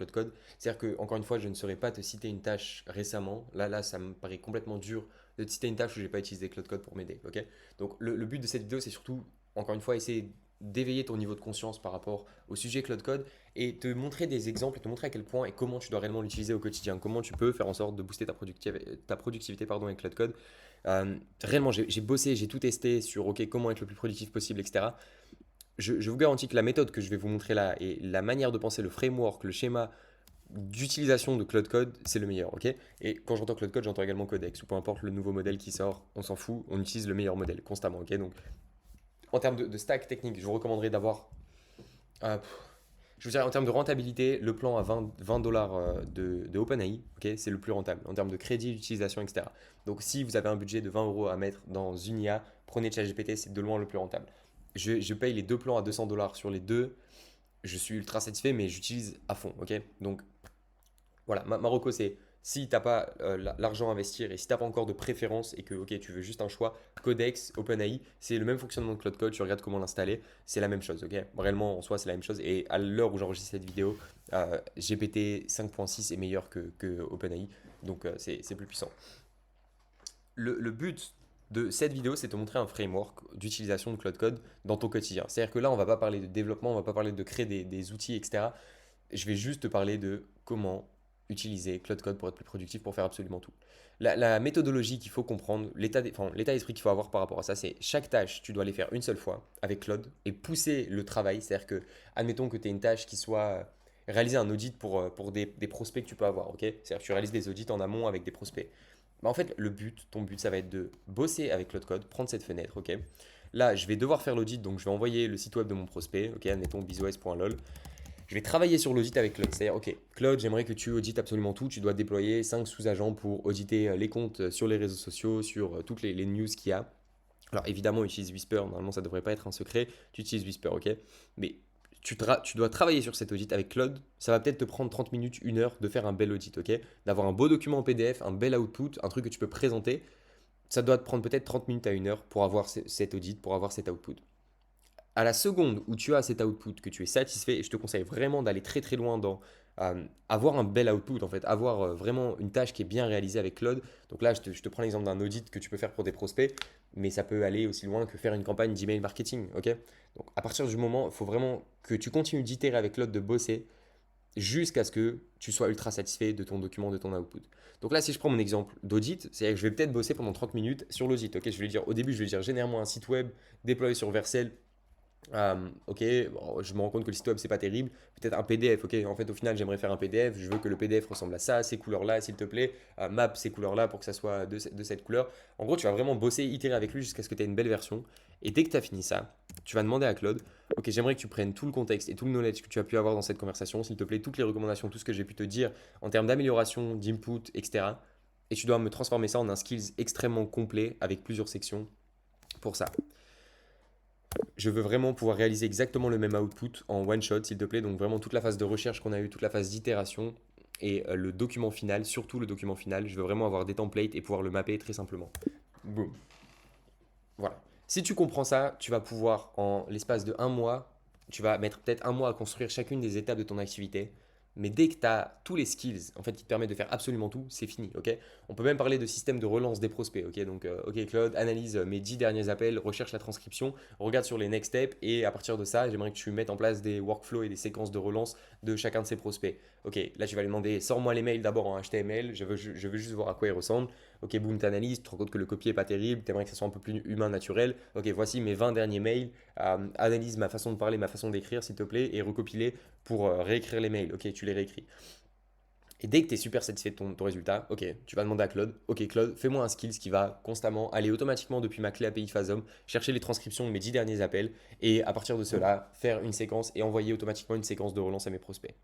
Claude Code. C'est-à-dire que, encore une fois, je ne saurais pas te citer une tâche récemment. Là, ça me paraît complètement dur de te citer une tâche où j'ai pas utilisé Claude Code pour m'aider. Ok. Donc, le but de cette vidéo, c'est surtout, encore une fois, essayer d'éveiller ton niveau de conscience par rapport au sujet Claude Code et te montrer des exemples et te montrer à quel point et comment tu dois réellement l'utiliser au quotidien. Comment tu peux faire en sorte de booster ta productivité pardon, avec Claude Code. Réellement, j'ai bossé, j'ai tout testé sur ok, comment être le plus productif possible, etc. Je vous garantis que la méthode que je vais vous montrer là et la manière de penser, le framework, le schéma d'utilisation de Cloud Code, c'est le meilleur, ok. Et quand j'entends Cloud Code, j'entends également Codex, ou peu importe le nouveau modèle qui sort, on s'en fout, on utilise le meilleur modèle constamment, ok. Donc, en termes de stack technique, je vous recommanderais d'avoir, euh, je vous dirais en termes de rentabilité, le plan à 20 dollars de OpenAI, ok, c'est le plus rentable en termes de crédit d'utilisation, etc. Donc, si vous avez un budget de 20 euros à mettre dans une IA, prenez ChatGPT, c'est de loin le plus rentable. Je paye les deux plans à 200 dollars sur les deux, je suis ultra satisfait, mais j'utilise à fond, ok. Donc, voilà, Marocco, c'est si tu n'as pas l'argent à investir et si tu n'as pas encore de préférence et que ok, tu veux juste un choix, Codex, OpenAI, c'est le même fonctionnement que Cloud Code, tu regardes comment l'installer, c'est la même chose, ok. Réellement, en soi, c'est la même chose. Et à l'heure où j'enregistre cette vidéo, GPT 5.6 est meilleur que OpenAI, donc c'est plus puissant. Le but de cette vidéo, c'est de te montrer un framework d'utilisation de Cloud Code dans ton quotidien. C'est-à-dire que là, on ne va pas parler de développement, on ne va pas parler de créer des outils, etc. Je vais juste te parler de comment utiliser Cloud Code pour être plus productif, pour faire absolument tout. La méthodologie qu'il faut comprendre, l'état d'esprit qu'il faut avoir par rapport à ça, c'est chaque tâche, tu dois les faire une seule fois avec Claude et pousser le travail. C'est-à-dire que, admettons que tu aies une tâche qui soit réaliser un audit pour des prospects que tu peux avoir, ok. C'est-à-dire que tu réalises des audits en amont avec des prospects. Bah, en fait, ton but, ça va être de bosser avec Cloud Code, prendre cette fenêtre, ok. Là, je vais devoir faire l'audit, donc je vais envoyer le site web de mon prospect, ok, admettons busyos.lol. Je vais travailler sur l'audit avec Claude. C'est-à-dire, ok, Claude, j'aimerais que tu audites absolument tout. Tu dois déployer 5 sous-agents pour auditer les comptes sur les réseaux sociaux, sur toutes les news qu'il y a. Alors évidemment, utilise Whisper. Normalement, ça ne devrait pas être un secret. Tu utilises Whisper, ok. Mais tu dois travailler sur cet audit avec Claude. Ça va peut-être te prendre 30 minutes, une heure de faire un bel audit, ok. D'avoir un beau document en PDF, un bel output, un truc que tu peux présenter. Ça doit te prendre peut-être 30 minutes à une heure pour avoir cet audit, pour avoir cet output. À la seconde où tu as cet output, que tu es satisfait, et je te conseille vraiment d'aller très très loin dans avoir un bel output, en fait, avoir vraiment une tâche qui est bien réalisée avec Claude. Donc là, je te prends l'exemple d'un audit que tu peux faire pour des prospects, mais ça peut aller aussi loin que faire une campagne d'email marketing, ok. Donc à partir du moment, il faut vraiment que tu continues d'itérer avec Claude, de bosser, jusqu'à ce que tu sois ultra satisfait de ton document, de ton output. Donc là, si je prends mon exemple d'audit, c'est-à-dire que je vais peut-être bosser pendant 30 minutes sur l'audit, ok. Je vais lui dire, au début, je vais lui dire, généralement un site web déployé sur Vercel. Ok, bon, je me rends compte que le site web c'est pas terrible. Peut-être un PDF. Ok, en fait, au final, j'aimerais faire un PDF. Je veux que le PDF ressemble à ça, ces couleurs-là, s'il te plaît. Map ces couleurs-là pour que ça soit de cette couleur. En gros, tu vas vraiment bosser, itérer avec lui jusqu'à ce que tu aies une belle version. Et dès que tu as fini ça, tu vas demander à Claude, ok, j'aimerais que tu prennes tout le contexte et tout le knowledge que tu as pu avoir dans cette conversation, s'il te plaît, toutes les recommandations, tout ce que j'ai pu te dire en termes d'amélioration, d'input, etc. Et tu dois me transformer ça en un skills extrêmement complet avec plusieurs sections pour ça. Je veux vraiment pouvoir réaliser exactement le même output en one shot, s'il te plaît. Donc vraiment toute la phase de recherche qu'on a eue, toute la phase d'itération et le document final, surtout le document final. Je veux vraiment avoir des templates et pouvoir le mapper très simplement. Boom. Voilà. Si tu comprends ça, tu vas pouvoir en l'espace de un mois, tu vas mettre peut-être un mois à construire chacune des étapes de ton activité. Mais dès que tu as tous les skills en fait, qui te permettent de faire absolument tout, c'est fini. Ok. On peut même parler de système de relance des prospects. Ok, donc, ok, Claude, analyse mes 10 derniers appels, recherche la transcription, regarde sur les next steps et à partir de ça, j'aimerais que tu mettes en place des workflows et des séquences de relance de chacun de ces prospects. Ok, là, tu vas lui demander, sors-moi les mails d'abord en HTML, je veux juste voir à quoi ils ressemblent. Ok, boom, t'analyses, tu te rends compte que le copier est pas terrible, t'aimerais que ça soit un peu plus humain, naturel. Ok, voici mes 20 derniers mails. Analyse ma façon de parler, ma façon d'écrire, s'il te plaît, et recopie-les pour réécrire les mails. Ok, tu les réécris. Et dès que tu es super satisfait de ton résultat, ok, tu vas demander à Claude, ok Claude, fais-moi un skills qui va constamment aller automatiquement depuis ma clé API Phasm, chercher les transcriptions de mes 10 derniers appels, et à partir de cela, faire une séquence et envoyer automatiquement une séquence de relance à mes prospects.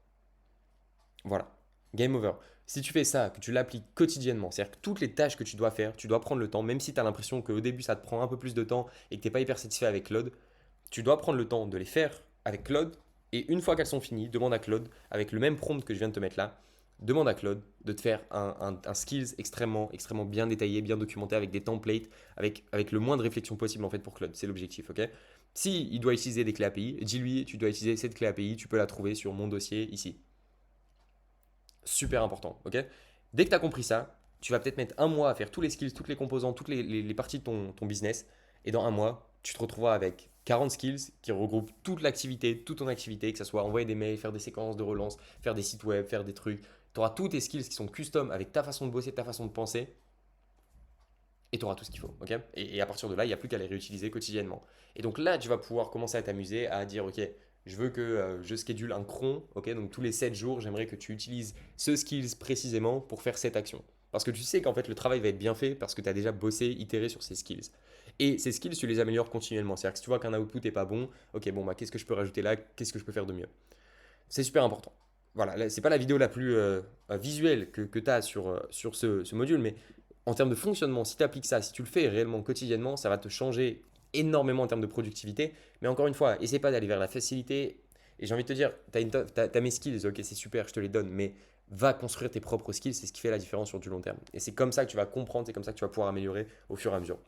Voilà. Game over. Si tu fais ça, que tu l'appliques quotidiennement, c'est-à-dire que toutes les tâches que tu dois faire, tu dois prendre le temps, même si tu as l'impression qu'au début ça te prend un peu plus de temps et que tu n'es pas hyper satisfait avec Claude, tu dois prendre le temps de les faire avec Claude. Et une fois qu'elles sont finies, demande à Claude, avec le même prompt que je viens de te mettre là, demande à Claude de te faire un skills extrêmement bien détaillé, bien documenté, avec des templates, avec le moins de réflexion possible en fait pour Claude. C'est l'objectif, ok. Si il doit utiliser des clés API, dis-lui, tu dois utiliser cette clé API, tu peux la trouver sur mon dossier ici. Super important, ok? Dès que tu as compris ça, tu vas peut-être mettre un mois à faire tous les skills, toutes les composants, toutes les parties de ton business. Et dans un mois, tu te retrouveras avec 40 skills qui regroupent toute l'activité, toute ton activité, que ce soit envoyer des mails, faire des séquences de relance, faire des sites web, faire des trucs. Tu auras tous tes skills qui sont custom avec ta façon de bosser, ta façon de penser et tu auras tout ce qu'il faut. Ok, et à partir de là, il n'y a plus qu'à les réutiliser quotidiennement. Et donc là, tu vas pouvoir commencer à t'amuser, à dire, ok, je veux que je schedule un cron, ok, donc tous les 7 jours, j'aimerais que tu utilises ce skills précisément pour faire cette action. Parce que tu sais qu'en fait, le travail va être bien fait parce que tu as déjà bossé, itéré sur ces skills. Et ces skills, tu les améliores continuellement. C'est-à-dire que si tu vois qu'un output n'est pas bon, ok, bon, bah, qu'est-ce que je peux rajouter là? Qu'est-ce que je peux faire de mieux? C'est super important. Voilà, c'est pas la vidéo la plus visuelle que tu as sur ce module, mais en termes de fonctionnement, si tu appliques ça, si tu le fais réellement quotidiennement, ça va te changer énormément en termes de productivité. Mais encore une fois, essaie pas d'aller vers la facilité. Et j'ai envie de te dire, tu as mes skills, ok, c'est super, je te les donne, mais va construire tes propres skills, c'est ce qui fait la différence sur du long terme. Et c'est comme ça que tu vas comprendre, c'est comme ça que tu vas pouvoir améliorer au fur et à mesure.